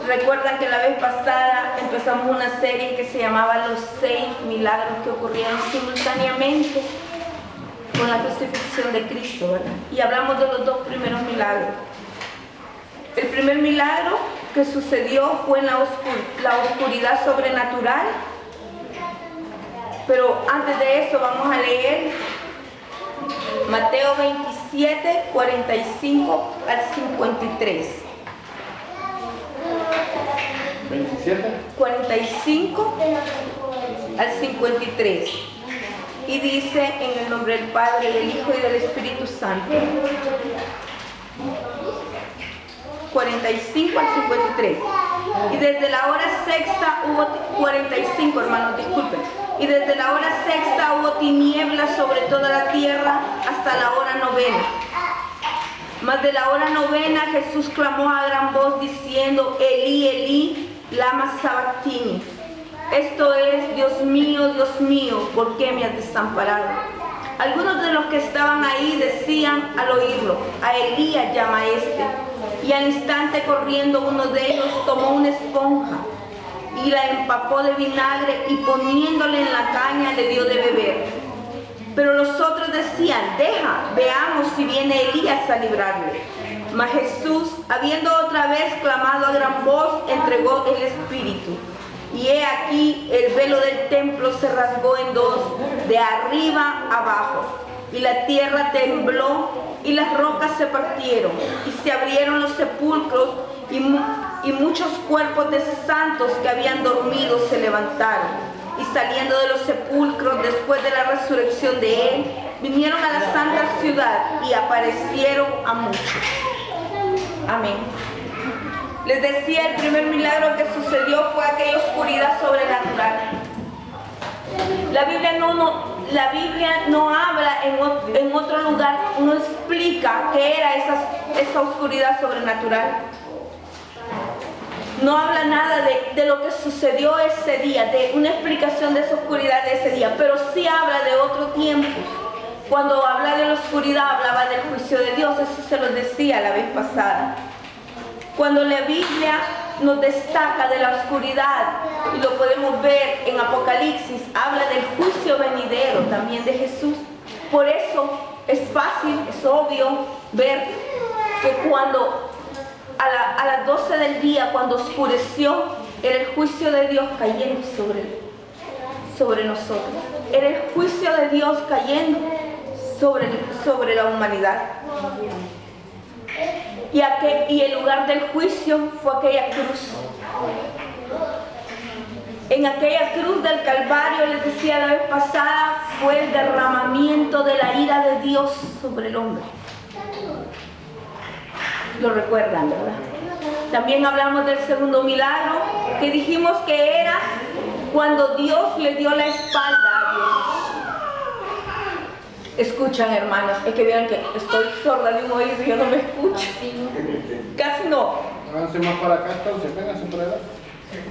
Recuerdan que la vez pasada empezamos una serie que se llamaba Los 6 milagros que ocurrieron simultáneamente con la crucifixión de Cristo, ¿verdad? Y hablamos de los dos primeros milagros. El primer milagro que sucedió fue en la oscuridad sobrenatural. Pero antes de eso vamos a leer Mateo 27, 45 al 53. 27. 45 al 53. Y dice en el nombre del Padre, del Hijo y del Espíritu Santo. 45 al 53. Y desde la hora sexta hubo 45, hermanos, disculpen. Y desde la hora sexta hubo tinieblas sobre toda la tierra hasta la hora novena. Mas de la hora novena Jesús clamó a gran voz diciendo: Elí, Elí, lama sabactini. Esto es: Dios mío, ¿por qué me has desamparado? Algunos de los que estaban ahí decían al oírlo: a Elías llama a este. Y al instante, corriendo, uno de ellos tomó una esponja y la empapó de vinagre y poniéndole en la caña le dio de beber. Pero los otros decían: deja, veamos si viene Elías a librarle. Mas Jesús, habiendo otra vez clamado a gran voz, entregó el Espíritu. Y he aquí, el velo del templo se rasgó en dos, de arriba abajo. Y la tierra tembló, y las rocas se partieron, y se abrieron los sepulcros, y muchos cuerpos de santos que habían dormido se levantaron. Y saliendo de los sepulcros después de la resurrección de él, vinieron a la santa ciudad y aparecieron a muchos. Amén. Les decía, el primer milagro que sucedió fue aquella oscuridad sobrenatural. La Biblia no habla en otro lugar, no explica qué era esa oscuridad sobrenatural. No habla nada de lo que sucedió ese día, de una explicación de esa oscuridad de ese día, pero sí habla de otro tiempo. Cuando habla de la oscuridad, hablaba del juicio de Dios, eso se los decía la vez pasada. Cuando la Biblia nos destaca de la oscuridad, y lo podemos ver en Apocalipsis, habla del juicio venidero también de Jesús. Por eso es fácil, es obvio ver que cuando a las 12 del día, cuando oscureció, era el juicio de Dios cayendo sobre nosotros. Era el juicio de Dios cayendo sobre la humanidad. Y el lugar del juicio fue aquella cruz. En aquella cruz del Calvario, les decía la vez pasada, fue el derramamiento de la ira de Dios sobre el hombre. Lo recuerdan, ¿verdad? También hablamos del segundo milagro, que dijimos que era cuando Dios le dio la espalda a Dios. Escuchan, hermanos, es que vean que estoy sorda de un oído y yo no me escucho. Casi no. Háganse más para acá, entonces, vénganse por allá.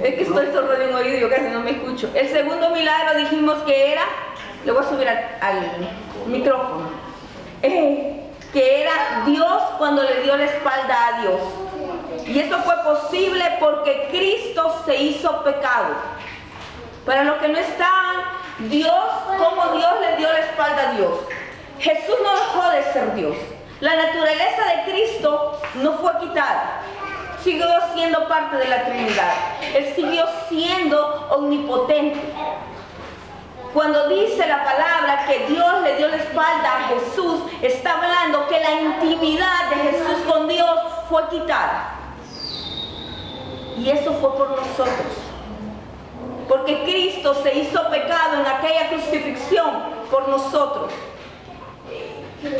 Es que estoy sorda de un oído y yo casi no me escucho. El segundo milagro dijimos que era, le voy a subir al micrófono, que era Dios cuando le dio la espalda a Dios. Y eso fue posible porque Cristo se hizo pecado. Para los que no estaban, como Dios le dio la espalda a Dios. Jesús no dejó de ser Dios. La naturaleza de Cristo no fue quitada. Siguió siendo parte de la Trinidad. Él siguió siendo omnipotente. Cuando dice la palabra que Dios le dio la espalda a Jesús, está hablando que la intimidad de Jesús con Dios fue quitada. Y eso fue por nosotros. Porque Cristo se hizo pecado en aquella crucifixión por nosotros.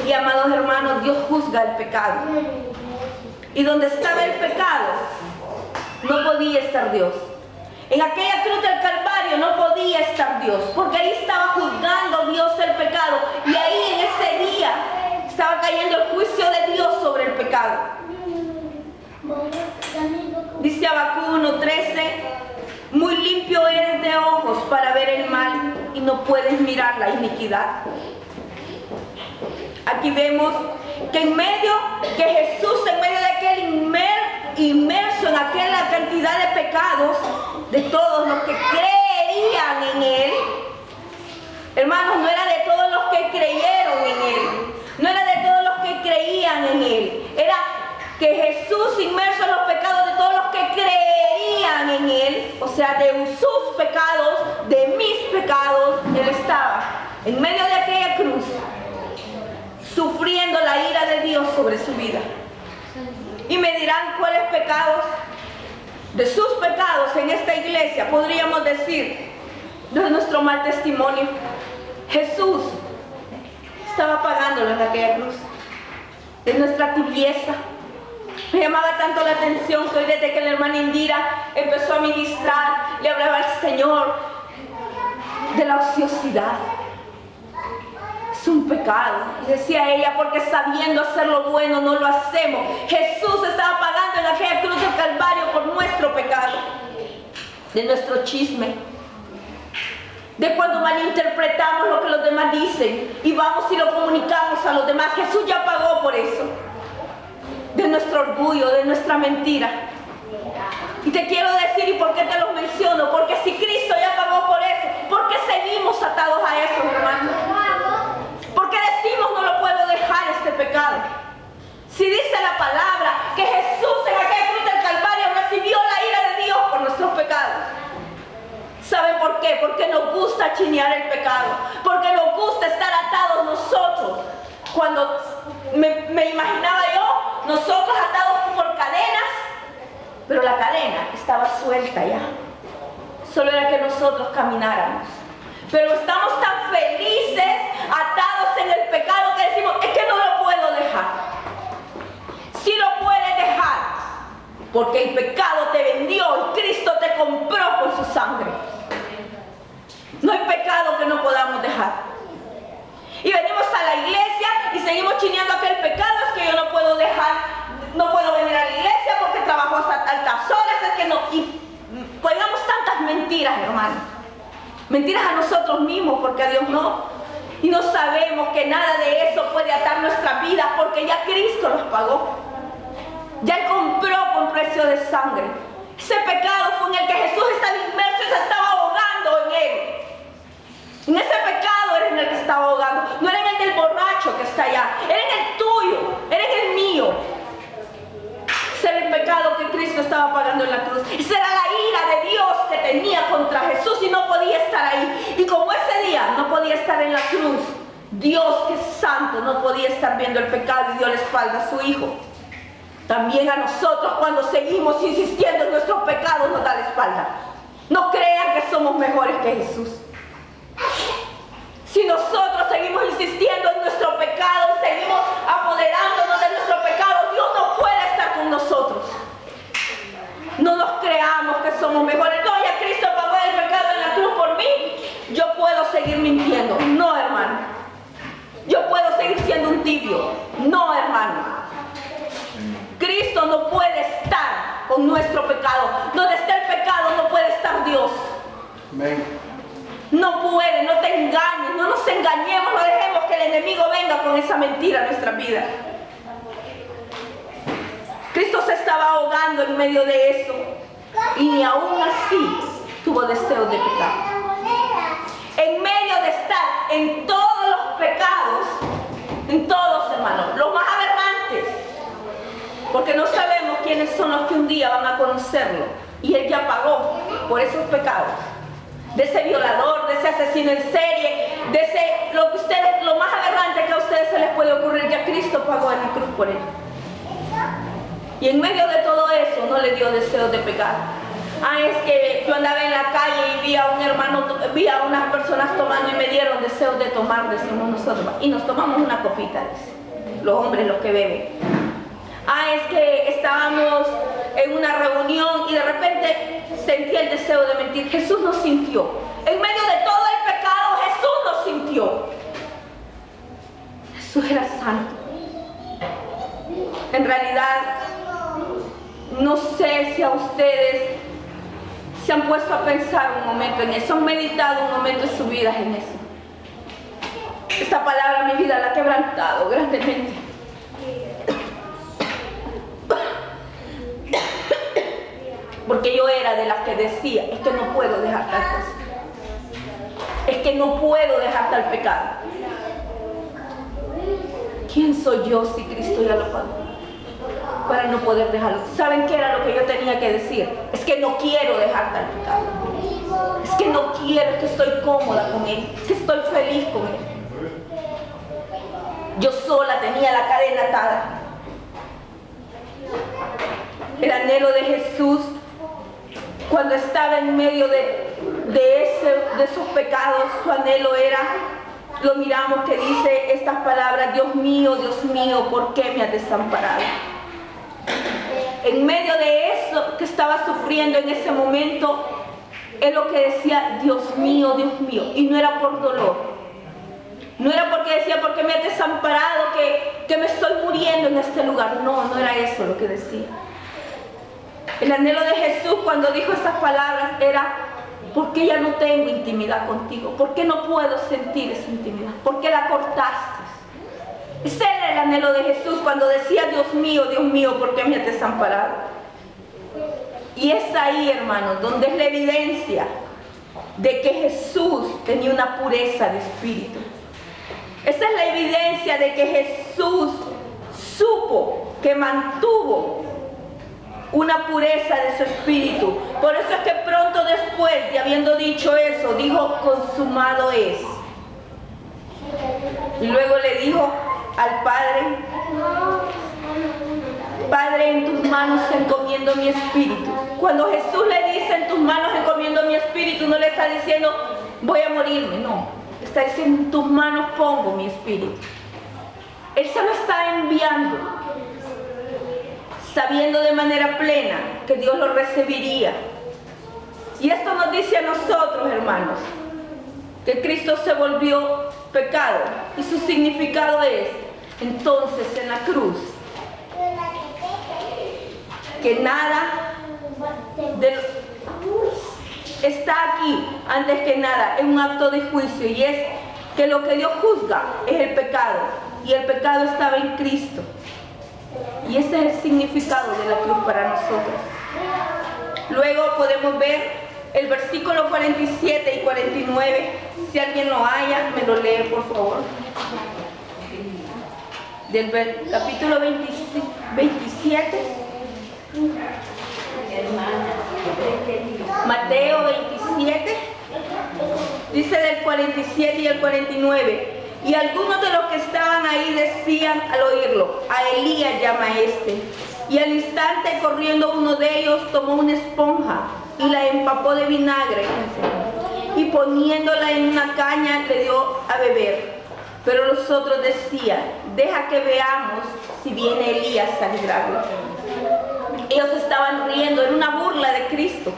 Y amados hermanos, Dios juzga el pecado. Y donde estaba el pecado, no podía estar Dios. En aquella cruz del Calvario no podía estar Dios, porque ahí estaba juzgando Dios el pecado. Y ahí en ese día estaba cayendo el juicio de Dios sobre el pecado. Dice Habacuc 1:13, muy limpio eres de ojos para ver el mal y no puedes mirar la iniquidad. Aquí vemos que Jesús en medio de aquel inmerso en aquella cantidad cantidad de pecados de todos los que creían en Él. Hermanos, no era de todos los que creyeron en Él, no era de todos los que creían en Él, era que Jesús, inmerso en los pecados de todos los que creían en Él, o sea, de sus pecados, de mis pecados, Él estaba en medio de aquella cruz, sufriendo la ira de Dios sobre su vida. Y me dirán cuáles pecados, de sus pecados en esta iglesia, podríamos decir, de nuestro mal testimonio. Jesús estaba pagándolo en aquella cruz, de nuestra tibieza. Me llamaba tanto la atención que hoy, desde que la hermana Indira empezó a ministrar, le hablaba al Señor de la ociosidad. Es un pecado. Y decía ella, porque sabiendo hacer lo bueno no lo hacemos. Jesús estaba pagando en aquella cruz del Calvario por nuestro pecado, de nuestro chisme, de cuando malinterpretamos lo que los demás dicen y vamos y lo comunicamos a los demás. Jesús ya pagó por eso, de nuestro orgullo, de nuestra mentira. Y te quiero decir, ¿y por qué te los menciono? Porque si Cristo ya pagó por eso, ¿por qué seguimos atados a eso, hermanos? ¿Por qué decimos no lo puedo dejar este pecado? Si dice la palabra que Jesús en aquella cruz del Calvario recibió la ira de Dios por nuestros pecados. ¿Saben por qué? Porque nos gusta chinear el pecado, porque nos gusta estar atados nosotros. Cuando me imaginaba yo, nosotros atados por cadenas, pero la cadena estaba suelta ya. Solo era que nosotros camináramos. Pero estamos tan felices, atados en el pecado, que decimos, es que no lo puedo dejar. Sí lo puedes dejar, porque el pecado te vendió y Cristo te compró con su sangre. No hay pecado que no podamos dejar. Y venimos a la iglesia y seguimos chineando aquel pecado. Es que yo no puedo dejar, no puedo venir a la iglesia porque trabajo hasta altas horas, es que no. Y ponemos tantas mentiras, hermanos. Mentiras a nosotros mismos, porque a Dios no. Y no sabemos que nada de eso puede atar nuestra vida, porque ya Cristo nos pagó. Ya Él compró con precio de sangre. Ese pecado fue en el que Jesús estaba inmerso y se estaba ahogando en él. En ese pecado era en el que estaba ahogando. No era en el del borracho que está allá. Era en el tuyo, era en el mío. Ese era el pecado que Cristo estaba pagando en la cruz. Esa era la ira de Dios que tenía contra Jesús y no podía estar ahí. Y como ese día no podía estar en la cruz, Dios, que es santo, no podía estar viendo el pecado y dio la espalda a su Hijo. También a nosotros, cuando seguimos insistiendo en nuestros pecados, nos da la espalda. No crean que somos mejores que Jesús. Si nosotros seguimos insistiendo en nuestro pecado, seguimos apoderándonos de nuestro pecado, Dios no puede estar con nosotros. No nos creamos que somos mejores. No, ya Cristo pagó el pecado en la cruz por mí. Yo puedo seguir mintiendo. No, hermano. Yo puedo seguir siendo un tibio. No, hermano. Cristo no puede estar con nuestro pecado. Donde está el pecado no puede estar Dios. Amén. No puede, no te engañes, no nos engañemos, no dejemos que el enemigo venga con esa mentira a nuestra vida. Cristo se estaba ahogando en medio de eso y ni aún así tuvo deseos de pecar. En medio de estar en todos los pecados, en todos, hermanos, los más aberrantes, porque no sabemos quiénes son los que un día van a conocerlo, y Él ya pagó por esos pecados. De ese violador, de ese asesino en serie, de ese, lo más aberrante que a ustedes se les puede ocurrir, ya Cristo pagó en la cruz por él. Y en medio de todo eso no le dio deseos de pecar. Es que yo andaba en la calle y vi a un hermano, vi a unas personas tomando y me dieron deseos de tomar, decimos nosotros, y nos tomamos una copita, dice, los hombres, los que beben. Es que estábamos en una reunión y de repente sentí el deseo de mentir. Jesús nos sintió. En medio de todo el pecado, Jesús nos sintió. Jesús era santo. En realidad, no sé si a ustedes se han puesto a pensar un momento en eso, han meditado un momento en sus vidas en eso. Esta palabra mi vida la ha quebrantado grandemente. Porque yo era de las que decía, es que no puedo dejar tal cosa. Es que no puedo dejar tal pecado. ¿Quién soy yo si Cristo ya lo pagó? Para no poder dejarlo. ¿Saben qué era lo que yo tenía que decir? Es que no quiero dejar tal pecado. Es que no quiero, es que estoy cómoda con él. Es que estoy feliz con él. Yo sola tenía la cadena atada. El anhelo de Jesús cuando estaba en medio de esos pecados, su anhelo era, lo miramos que dice estas palabras: Dios mío, ¿por qué me has desamparado? En medio de eso que estaba sufriendo en ese momento, es lo que decía: Dios mío, y no era por dolor. No era porque decía, ¿por qué me has desamparado? Que me estoy muriendo en este lugar. No era eso lo que decía. El anhelo de Jesús cuando dijo esas palabras era: ¿por qué ya no tengo intimidad contigo? ¿Por qué no puedo sentir esa intimidad? ¿Por qué la cortaste? Ese era el anhelo de Jesús cuando decía: Dios mío, ¿por qué me has desamparado? Y es ahí, hermanos, donde es la evidencia de que Jesús tenía una pureza de espíritu. Esa es la evidencia de que Jesús supo, que mantuvo una pureza de su espíritu. Por eso es que pronto después de habiendo dicho eso, dijo: consumado es. Y luego le dijo al Padre: Padre, en tus manos encomiendo mi espíritu. Cuando Jesús le dice: en tus manos encomiendo mi espíritu, no le está diciendo voy a morirme, no. Está diciendo: en tus manos pongo mi espíritu. Él se lo está enviando, sabiendo de manera plena que Dios lo recibiría. Y esto nos dice a nosotros, hermanos, que Cristo se volvió pecado. Y su significado es, entonces, en la cruz, que nada está aquí, antes que nada, en un acto de juicio, y es que lo que Dios juzga es el pecado, y el pecado estaba en Cristo. Y ese es el significado de la cruz para nosotros. Luego podemos ver el versículo 47 y 49. Si alguien lo haya, me lo lee, por favor. Del capítulo 27. Mateo 27. Dice del 47 y el 49. Y algunos de los que estaban ahí decían al oírlo: a Elías llama a este. Y al instante, corriendo uno de ellos, tomó una esponja y la empapó de vinagre, y poniéndola en una caña le dio a beber. Pero los otros decían: deja que veamos si viene Elías a librarlo. Ellos estaban riendo, era una burla de Cristo.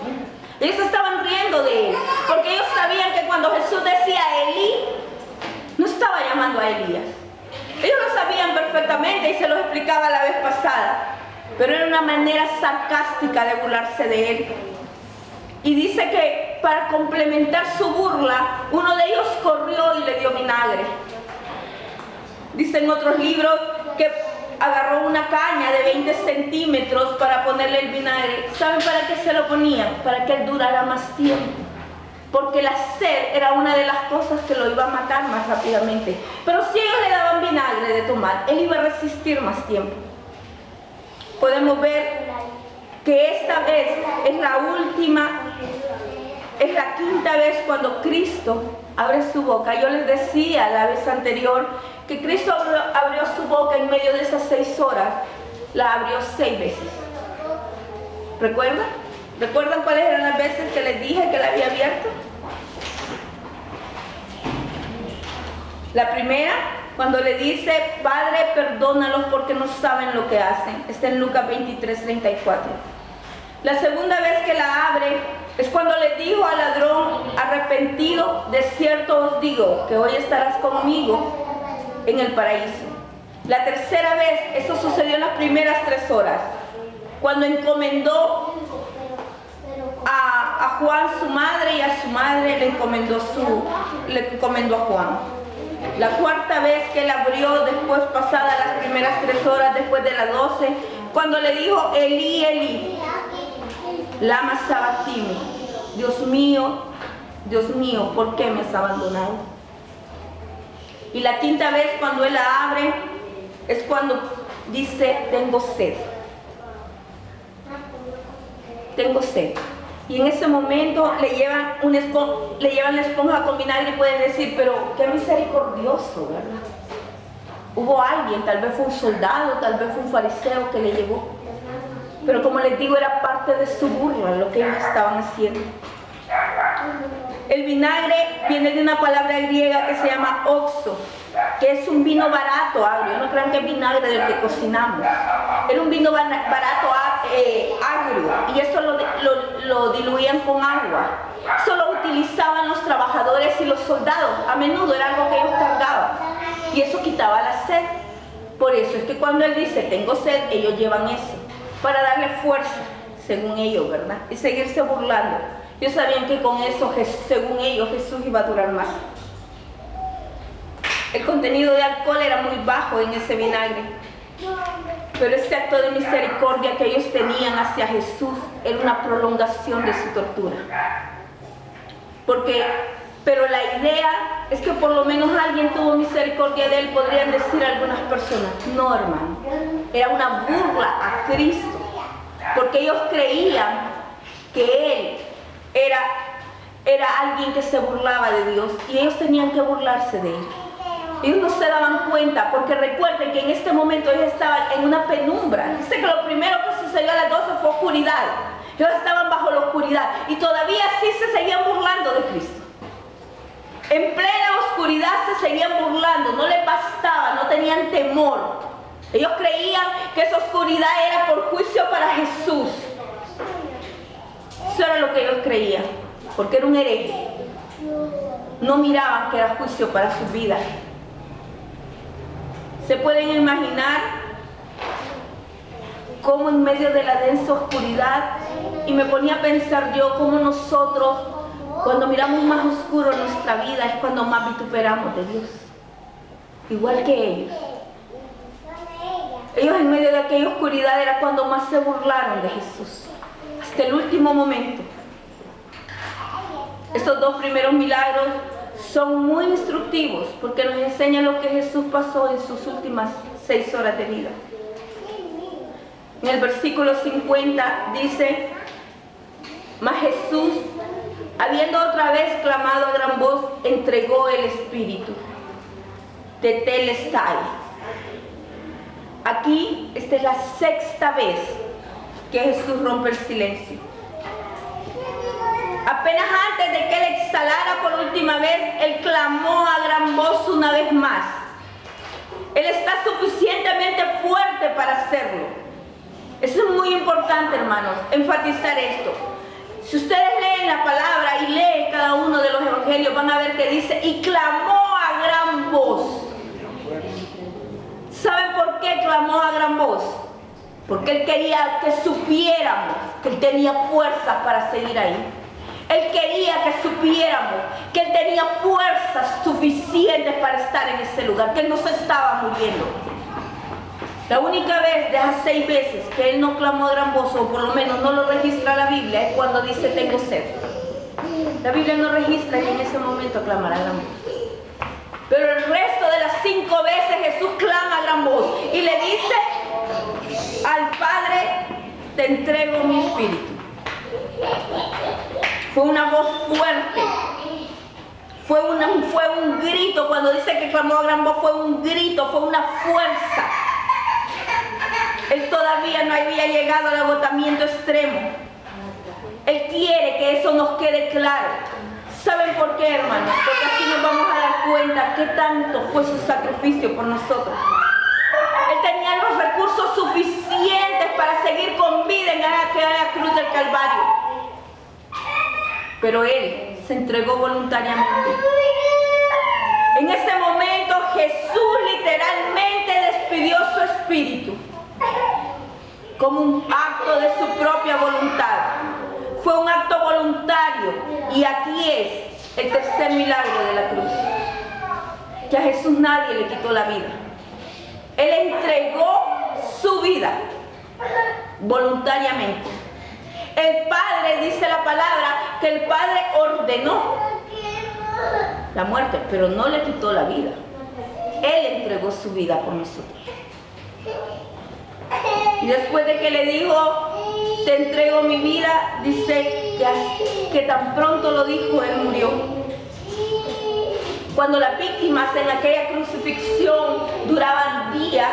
Ellos estaban riendo de él, porque ellos sabían que cuando Jesús decía Elí, no estaba llamando a Elías. Ellos lo sabían perfectamente y se los explicaba la vez pasada, pero era una manera sarcástica de burlarse de él. Y dice que para complementar su burla, uno de ellos corrió y le dio vinagre. Dice en otros libros que agarró una caña de 20 centímetros para ponerle el vinagre. ¿Saben para qué se lo ponían? Para que él durara más tiempo. Porque la sed era una de las cosas que lo iba a matar más rápidamente. Pero si ellos le daban vinagre de tomar, él iba a resistir más tiempo. Podemos ver que esta vez es la última, es la quinta vez cuando Cristo abre su boca. Yo les decía la vez anterior que Cristo abrió su boca en medio de esas 6 horas. La abrió 6 veces. ¿Recuerdan? ¿Recuerdan cuáles eran las veces que les dije que la había abierto? La primera, cuando le dice: Padre, perdónalos porque no saben lo que hacen. Está en Lucas 23:34. La segunda vez que la abre es cuando le dijo al ladrón arrepentido: de cierto os digo que hoy estarás conmigo en el paraíso. La tercera vez, eso sucedió en las primeras 3 horas, cuando encomendó a Juan su madre, y a su madre le encomendó a Juan. La cuarta vez que él abrió, después pasadas las primeras 3 horas, después de las 12, cuando le dijo: Elí, Elí, Lama sabatimi. Dios mío, ¿por qué me has abandonado? Y la quinta vez cuando él la abre es cuando dice, tengo sed. Tengo sed. Y en ese momento le llevan la esponja con vinagre y pueden decir, pero qué misericordioso, ¿verdad? Hubo alguien, tal vez fue un soldado, tal vez fue un fariseo que le llevó. Pero como les digo, era parte de su burla lo que ellos estaban haciendo. El vinagre viene de una palabra griega que se llama oxo, que es un vino barato, agrio. No crean que es vinagre del que cocinamos. Era un vino barato, agrio, y eso lo diluían con agua. Eso lo utilizaban los trabajadores y los soldados. A menudo era algo que ellos cargaban, y eso quitaba la sed. Por eso es que cuando él dice, tengo sed, ellos llevan eso, para darle fuerza, según ellos, ¿verdad? Y seguirse burlando. Ellos sabían que con eso, según ellos, Jesús iba a durar más. El contenido de alcohol era muy bajo en ese vinagre. Pero ese acto de misericordia que ellos tenían hacia Jesús era una prolongación de su tortura. Pero la idea es que por lo menos alguien tuvo misericordia de él, podrían decir algunas personas. No, hermano. Era una burla a Cristo. Porque ellos creían que él era alguien que se burlaba de Dios y ellos tenían que burlarse de él. Ellos no se daban cuenta, porque recuerden que en este momento ellos estaban en una penumbra. Dice que lo primero que sucedió a las 12 fue oscuridad. Ellos estaban bajo la oscuridad y todavía sí se seguían burlando de Cristo. En plena oscuridad se seguían burlando, no les bastaba, no tenían temor. Ellos creían que esa oscuridad era por juicio para Jesús. Eso era lo que ellos creían, porque era un hereje. No miraban que era juicio para sus vidas. ¿Se pueden imaginar cómo en medio de la densa oscuridad? Y me ponía a pensar yo cómo nosotros, cuando miramos más oscuro en nuestra vida, es cuando más vituperamos de Dios. Igual que ellos. Ellos en medio de aquella oscuridad era cuando más se burlaron de Jesús. Hasta el último momento. Estos dos primeros milagros son muy instructivos porque nos enseñan lo que Jesús pasó en sus últimas 6 horas de vida. En el versículo 50 dice, mas Jesús, habiendo otra vez clamado a gran voz, entregó el espíritu. Tetelestai. Aquí, esta es la 6ª vez que Jesús rompe el silencio. Apenas antes de que él exhalara por última vez, él clamó a gran voz una vez más. Él está suficientemente fuerte para hacerlo. Eso es muy importante, hermanos, enfatizar esto. Si ustedes leen la palabra y leen cada uno de los evangelios, van a ver que dice, y clamó a gran voz. ¿Saben por qué clamó a gran voz? Porque él quería que supiéramos que él tenía fuerzas para seguir ahí. Él quería que supiéramos que él tenía fuerzas suficientes para estar en ese lugar, que él no se estaba muriendo. La única vez de esas 6 veces que él no clamó a gran voz, o por lo menos no lo registra la Biblia, es cuando dice tengo sed. La Biblia no registra que en ese momento clamará a gran voz. Pero el resto de las 5 veces Jesús clama a gran voz y le dice al Padre, te entrego mi espíritu. Fue una voz fuerte, fue un grito. Cuando dice que clamó a gran voz, fue un grito, fue una fuerza. Él todavía no había llegado al agotamiento extremo. Él quiere que eso nos quede claro. ¿Saben por qué, hermanos? Porque así nos vamos a dar cuenta qué tanto fue su sacrificio por nosotros. Él tenía los recursos suficientes para seguir con vida en aquella cruz del Calvario. Pero él se entregó voluntariamente. En ese momento Jesús literalmente despidió su espíritu como un acto de su propia voluntad. Fue un acto voluntario. Y aquí es el tercer milagro de la cruz. Que a Jesús nadie le quitó la vida. Él entregó su vida voluntariamente. El Padre palabra que el Padre ordenó la muerte, pero no le quitó la vida. Él entregó su vida por nosotros. Y después de que le dijo, te entrego mi vida, dice que tan pronto lo dijo, él murió. Cuando las víctimas en aquella crucifixión duraban días,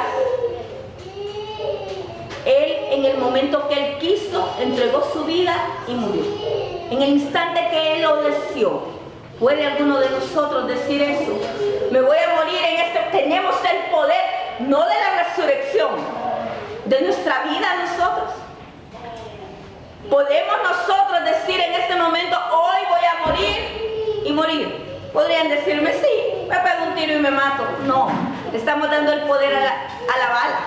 él, en el momento que él quiso, entregó su vida y murió. En el instante que él lo deseó. ¿Puede alguno de nosotros decir eso? Me voy a morir en este... Tenemos el poder, no de la resurrección, de nuestra vida nosotros. Podemos nosotros decir en este momento, hoy voy a morir y morir. Podrían decirme, sí, me pego un tiro y me mato. No, le estamos dando el poder a la bala.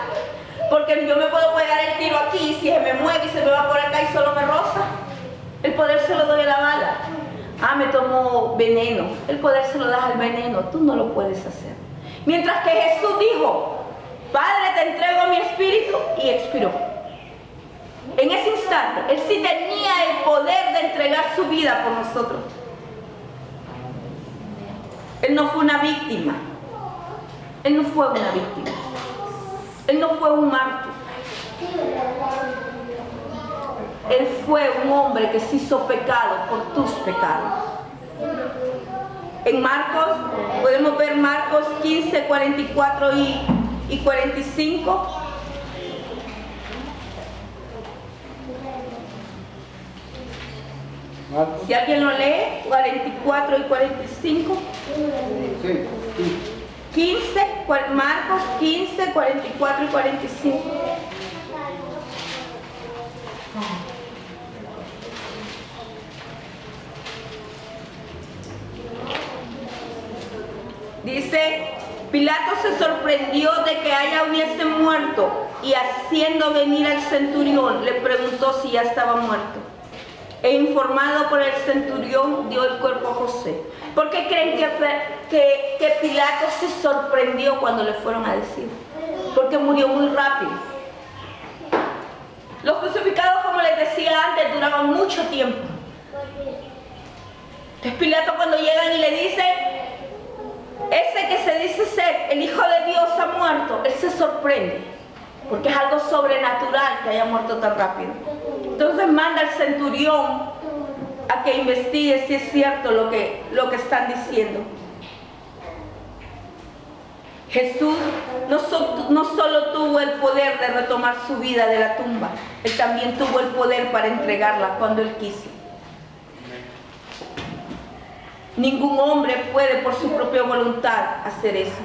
Porque yo me puedo pegar el tiro aquí, si se me mueve y se me va por acá y solo me roza. El poder se lo doy a la bala. Ah, me tomo veneno. El poder se lo das al veneno. Tú no lo puedes hacer. Mientras que Jesús dijo, Padre, te entrego mi espíritu, y expiró. En ese instante, Él sí tenía el poder de entregar su vida por nosotros. Él no fue una víctima. Él no fue una víctima. Él no fue un mártir. Él fue un hombre que se hizo pecado por tus pecados. En Marcos, podemos ver Marcos 15, 44 y 45. Marcos. Si alguien lo lee, 44 y 45. Sí. 15, Marcos 15, 44 y 45. Dice, Pilato se sorprendió de que haya hubiese muerto, y haciendo venir al centurión le preguntó si ya estaba muerto. E informado por el centurión, dio el cuerpo a José. ¿Por qué creen que Pilato se sorprendió cuando le fueron a decir? Porque murió muy rápido. Los crucificados, como les decía antes, duraban mucho tiempo. Entonces Pilato, cuando llegan y le dicen, ese que se dice ser el Hijo de Dios ha muerto, él se sorprende, porque es algo sobrenatural que haya muerto tan rápido. Entonces manda al centurión a que investigue si es cierto lo que están diciendo. Jesús no solo tuvo el poder de retomar su vida de la tumba, Él también tuvo el poder para entregarla cuando Él quiso. Ningún hombre puede por su propia voluntad hacer eso.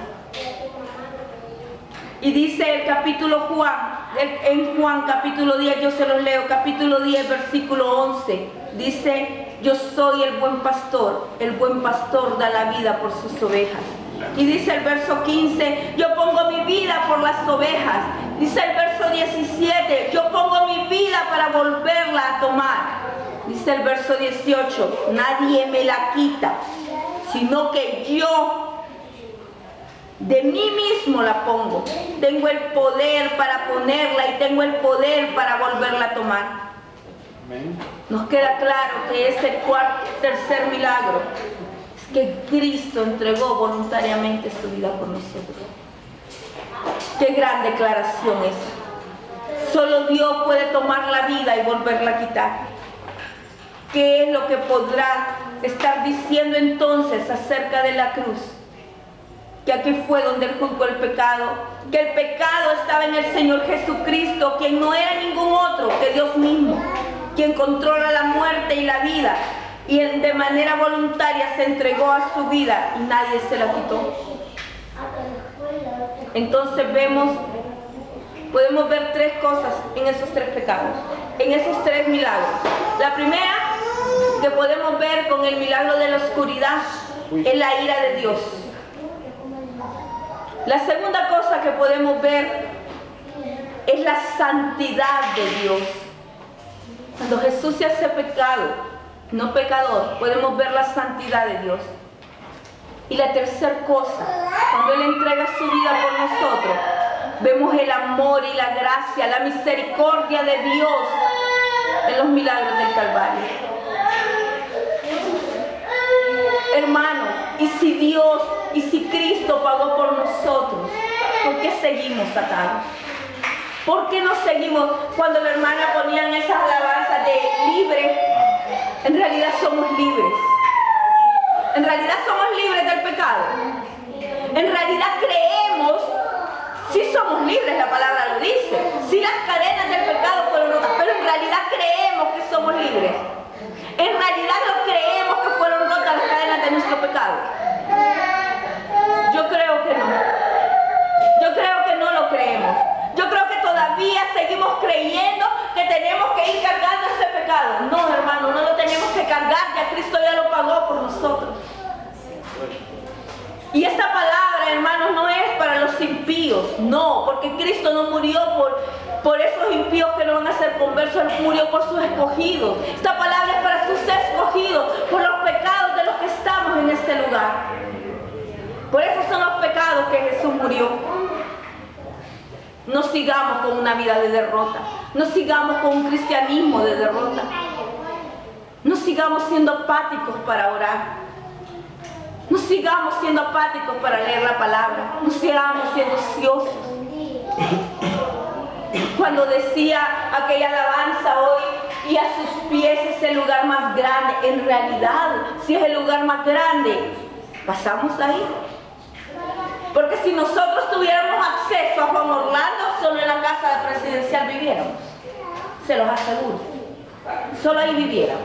Y dice el capítulo Juan, en Juan capítulo 10, yo se los leo, capítulo 10, versículo 11, dice, yo soy el buen pastor da la vida por sus ovejas. Y dice el verso 15, yo pongo mi vida por las ovejas. Dice el verso 17, yo pongo mi vida para volverla a tomar. Dice el verso 18, nadie me la quita, sino que yo de mí mismo la pongo. Tengo el poder para ponerla y tengo el poder para volverla a tomar. Amén. Nos queda claro que este tercer milagro es que Cristo entregó voluntariamente su vida por nosotros. Qué gran declaración es. Solo Dios puede tomar la vida y volverla a quitar. ¿Qué es lo que podrá estar diciendo entonces acerca de la cruz? Que aquí fue donde Él juzgó el pecado, que el pecado estaba en el Señor Jesucristo, quien no era ningún otro que Dios mismo, quien controla la muerte y la vida, y Él de manera voluntaria se entregó a su vida y nadie se la quitó. Entonces podemos ver tres cosas en esos tres pecados, en esos tres milagros. La primera que podemos ver con el milagro de la oscuridad es la ira de Dios. La segunda cosa que podemos ver es la santidad de Dios. Cuando Jesús se hace pecado, no pecador, podemos ver la santidad de Dios. Y la tercera cosa, cuando Él entrega su vida por nosotros, vemos el amor y la gracia, la misericordia de Dios en los milagros del Calvario. Hermanos, y si Dios y si Cristo pagó por nosotros, ¿por qué seguimos atados? ¿Por qué no seguimos? Cuando la hermana ponían esas alabanzas de libre, en realidad somos libres. En realidad somos libres del pecado. En realidad creemos, sí somos libres, la palabra lo dice. Sí, las cadenas del pecado fueron rotas, pero en realidad creemos que somos libres. En realidad lo creemos que fueron rotas las cadenas de nuestro pecado. Yo creo que no. Yo creo que no lo creemos. Yo creo que todavía seguimos creyendo que tenemos que ir cargando ese pecado. No, hermano, no lo tenemos que cargar, ya Cristo ya lo pagó por nosotros. Y esta palabra, hermanos, no es para los impíos, no, porque Cristo no murió por esos impíos que no van a ser conversos, Él murió por sus escogidos. Esta palabra es para sus escogidos, por los pecados de los que estamos en este lugar. Por eso son los pecados que Jesús murió. No sigamos con una vida de derrota. No sigamos con un cristianismo de derrota. No sigamos siendo apáticos para orar. No sigamos siendo apáticos para leer la palabra. No sigamos siendo ociosos. Cuando decía aquella alabanza hoy, y a sus pies es el lugar más grande, en realidad, si es el lugar más grande, pasamos ahí. Porque si nosotros tuviéramos acceso a Juan Orlando, solo en la casa presidencial viviéramos. Se los aseguro. Solo ahí viviéramos.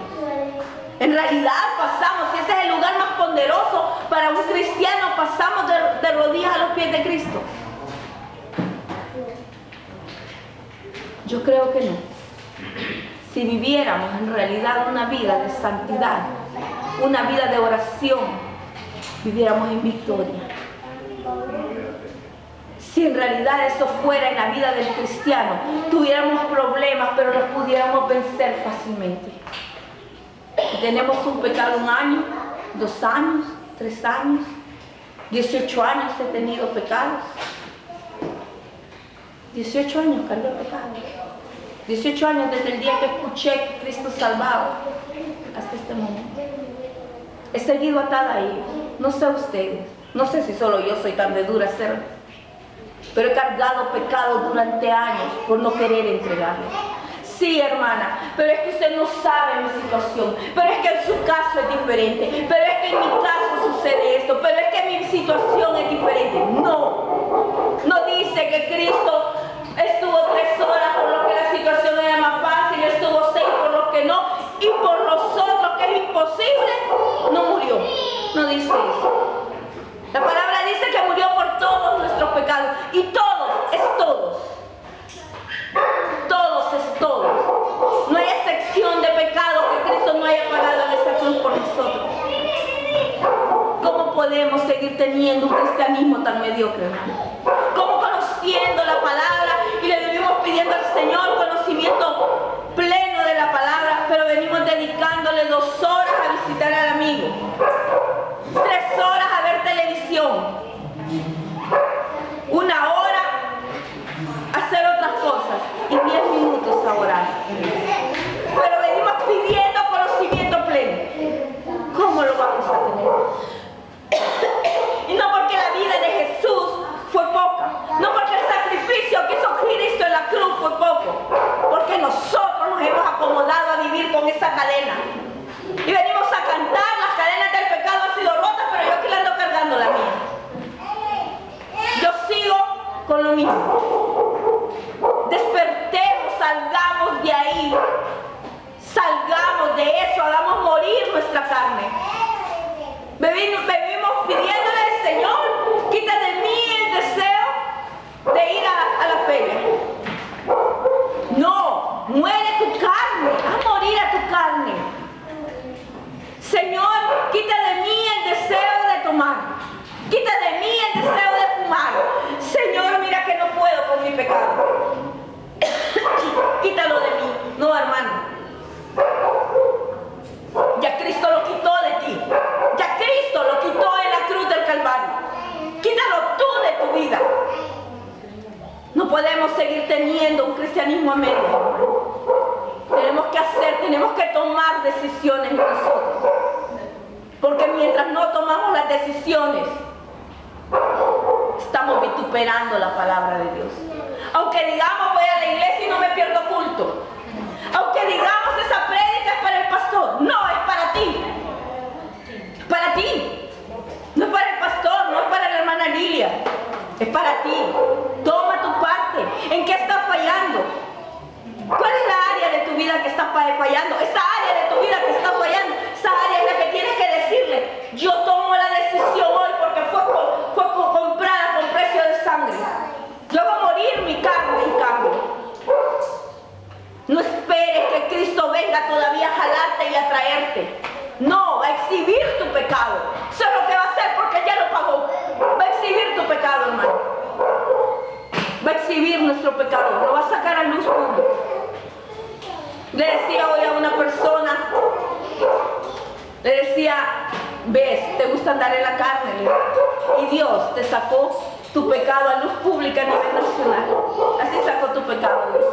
En realidad pasamos, si ese es el lugar más poderoso para un cristiano, pasamos de rodillas a los pies de Cristo. Yo creo que no. Si viviéramos en realidad una vida de santidad, una vida de oración, viviéramos en victoria. Si en realidad eso fuera en la vida del cristiano, tuviéramos problemas, pero los pudiéramos vencer fácilmente. Tenemos un pecado 1 año, 2 años, 3 años, 18 años he tenido pecados. 18 años cargué pecados. 18 años desde el día que escuché que Cristo salvaba hasta este momento. He seguido atada a ellos. No sé ustedes. No sé si solo yo soy tan de dura ser, pero he cargado pecado durante años por no querer entregarlo. Sí, hermana, pero es que usted no sabe mi situación, pero es que en su caso es diferente, pero es que en mi caso sucede esto, pero es que mi situación es diferente. No dice que Cristo estuvo 3 horas por lo que la situación era más fácil, estuvo 6 por lo que no, y por los otros que es imposible, no murió. No dice eso. La palabra dice que murió por todos nuestros pecados, y todos es todos. Todos es todos. No hay excepción de pecado que Cristo no haya pagado en esa cruz por nosotros. ¿Cómo podemos seguir teniendo un cristianismo tan mediocre, hermano? ¿Cómo conociendo la palabra y le vivimos pidiendo al Señor conocimiento pleno de la palabra, pero venimos dedicándole 2 horas a visitar al amigo, 3 horas a ver televisión, 1 hora a hacer otras cosas y 10 minutos a orar? Pero venimos pidiendo conocimiento pleno. ¿Cómo lo vamos a tener? Y no porque la vida de Jesús fue poca, no porque el sacrificio que hizo Cristo en la cruz fue poco, porque nosotros nos hemos acomodado a vivir con esa cadena. Y venimos a cantar, las cadenas del pecado han sido rotas, pero yo aquí le ando cargando la mía. Yo sigo con lo mismo. Despertemos, salgamos de ahí, salgamos de eso, hagamos morir nuestra carne. Vivimos pidiéndole al Señor, quita de mí el deseo de ir a la feria. No, muere tu carne, haz morir a tu carne. Señor, quita de mí el deseo de tomar, quita de mí el deseo de fumar. Señor, mira que no puedo con mi pecado. Quítalo de mí. No, hermano. Ya Cristo lo quitó de ti. Ya Cristo lo quitó en la cruz del Calvario. Quítalo tú de tu vida. No podemos seguir teniendo un cristianismo a medio. Tenemos que tomar decisiones nosotros. Porque mi mientras no tomamos las decisiones, estamos vituperando la palabra de Dios. Aunque digamos voy a la iglesia y no me pierdo culto, aunque digamos esa prédica es para el pastor, no, es para ti. Para ti. No es para el pastor, no es para la hermana Lilia, es para ti. Toma tu parte. ¿En qué estás fallando? ¿Cuál es la área de tu vida que está fallando? Esa área de tu vida que está fallando, esa área es la que tienes que decirle, yo tomo la decisión hoy porque fue comprada con precio de sangre. Yo voy a morir mi carne en cambio. No esperes que Cristo venga todavía a jalarte y a traerte. No, va a exhibir tu pecado. Eso es lo que va a hacer porque ya lo pagó. Va a exhibir tu pecado, hermano. Va a exhibir nuestro pecado. Lo va a sacar a luz pública. Le decía hoy a una persona, le decía, ves, te gusta andar en la carne, y Dios te sacó tu pecado a luz pública a nivel nacional. Así sacó tu pecado, Dios.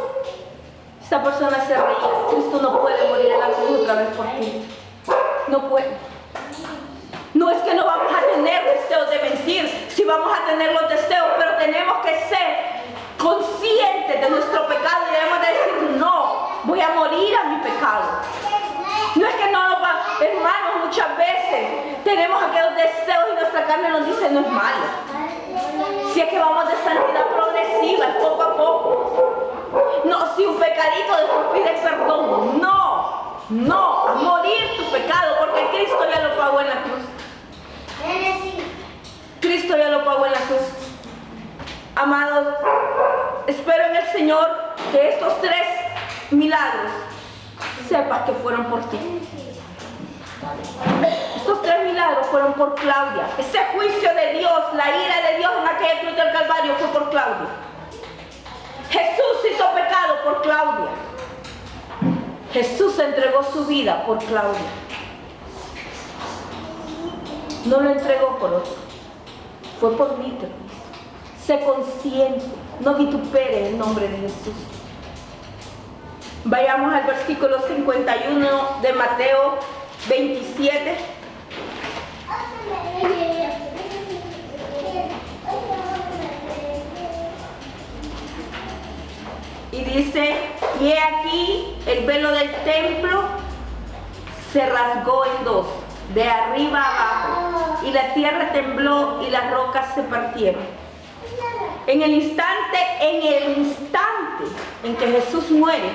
Esta persona se reía. Cristo no puede morir en la cruz otra vez por ti. No puede. No es que no vamos a tener deseos de mentir, sí vamos a tener los deseos, pero tenemos que ser conscientes de nuestro pecado y debemos de decir, no, voy a morir a mi pecado. No es que no nos va, hermanos, muchas veces tenemos aquellos deseos y nuestra carne nos dice no es malo. Si es que vamos de santidad progresiva, es poco a poco. No, si un pecadito después pide perdón, no, morir tu pecado, porque Cristo ya lo pagó en la cruz. Cristo ya lo pagó en la cruz. Amados, espero en el Señor que estos 3 milagros sepas que fueron por ti. Estos 3 milagros fueron por Claudia. Ese juicio de Dios, la ira de Dios en aquella cruz del Calvario fue por Claudia. Jesús hizo pecado por Claudia. Jesús entregó su vida por Claudia. No lo entregó por otro. Fue por mí, Cristo. Sé consciente. No vitupere el nombre de Jesús. Vayamos al versículo 51 de Mateo 27. Y dice, y he aquí el velo del templo se rasgó en 2, de arriba a abajo, y la tierra tembló y las rocas se partieron. En el instante en que Jesús muere,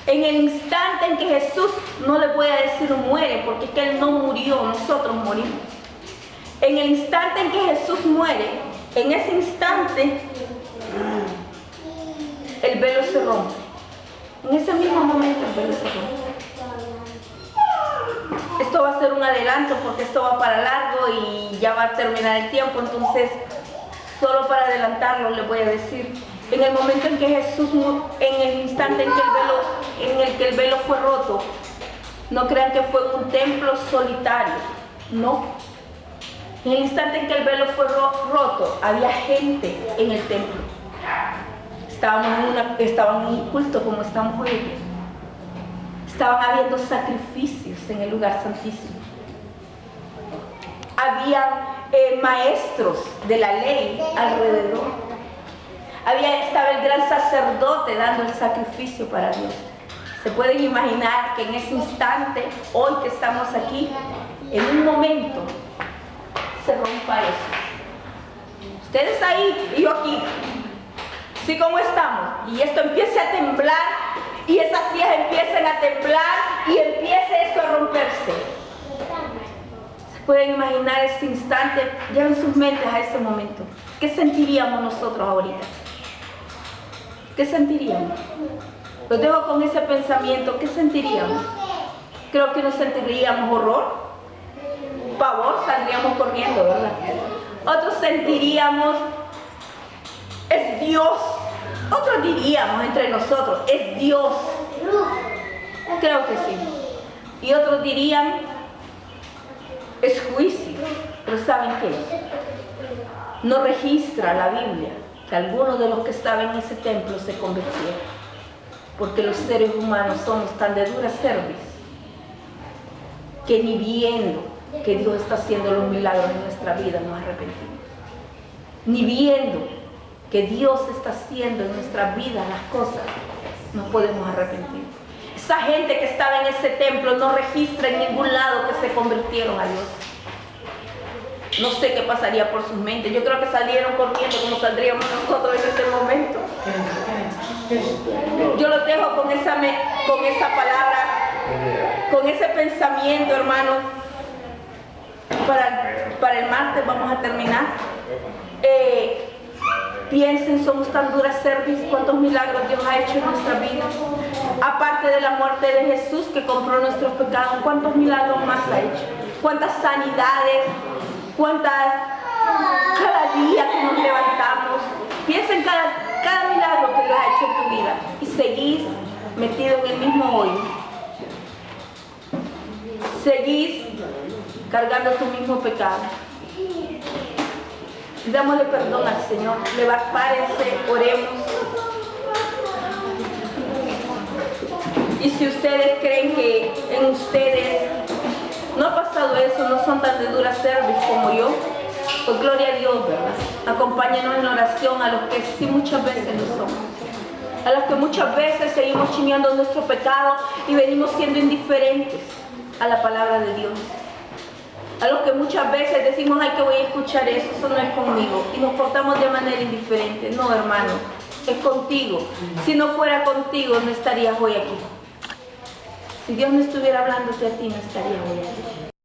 en el instante en que Jesús, no le voy a decir muere, porque es que Él no murió, nosotros morimos. En el instante en que Jesús muere, en ese instante, el velo se rompe. En ese mismo momento el velo se rompe. Esto va a ser un adelanto porque esto va para largo y ya va a terminar el tiempo, entonces solo para adelantarlo les voy a decir, en el momento en que Jesús, en el instante en que el velo fue roto, no crean que fue en un templo solitario, no. En el instante en que el velo fue roto, había gente en el templo. Estaban en un culto como estamos hoy aquí. Estaban habiendo sacrificios en el lugar santísimo. Había maestros de la ley alrededor. Estaba el gran sacerdote dando el sacrificio para Dios. Se pueden imaginar que en ese instante, hoy que estamos aquí, en un momento, se rompa eso. Ustedes ahí y yo aquí. Así como estamos, y esto empiece a temblar, y esas sillas empiecen a temblar, y empiece esto a romperse. ¿Se pueden imaginar ese instante? Lleven sus mentes a ese momento. ¿Qué sentiríamos nosotros ahorita? ¿Qué sentiríamos? Los dejo con ese pensamiento. ¿Qué sentiríamos? Creo que nos sentiríamos horror, pavor, saldríamos corriendo, ¿verdad? Otros sentiríamos, es Dios. Otros diríamos entre nosotros, es Dios. Creo que sí. Y otros dirían, es juicio. Pero ¿saben qué? No registra la Biblia que algunos de los que estaban en ese templo se convirtieron. Porque los seres humanos somos tan de dura cerviz que ni viendo que Dios está haciendo los milagros en nuestra vida, nos arrepentimos. Ni viendo que Dios está haciendo en nuestra vida las cosas, nos podemos arrepentir. Esa gente que estaba en ese templo no registra en ningún lado que se convirtieron a Dios. No sé qué pasaría por sus mentes. Yo creo que salieron corriendo como saldríamos nosotros en este momento. Yo los dejo con esa palabra, con ese pensamiento, hermanos. Para el martes vamos a terminar. Piensen, somos tan duras cerviz, cuántos milagros Dios ha hecho en nuestra vida. Aparte de la muerte de Jesús que compró nuestros pecados, ¿cuántos milagros más ha hecho? ¿Cuántas sanidades? ¿Cuántas cada día que nos levantamos? Piensen cada milagro que Dios ha hecho en tu vida y seguís metido en el mismo hoyo. Seguís cargando tu mismo pecado. Dámosle perdón al Señor. Párense, oremos. Y si ustedes creen que en ustedes no ha pasado eso, no son tan de dura cerviz como yo, pues gloria a Dios, ¿verdad? Acompáñenos en oración a los que sí muchas veces lo somos. A los que muchas veces seguimos chimeando nuestro pecado y venimos siendo indiferentes a la palabra de Dios. A los que muchas veces decimos, ay, que voy a escuchar eso no es conmigo. Y nos portamos de manera indiferente. No, hermano, es contigo. Si no fuera contigo, no estarías hoy aquí. Si Dios no estuviera hablándote a ti, no estarías hoy aquí.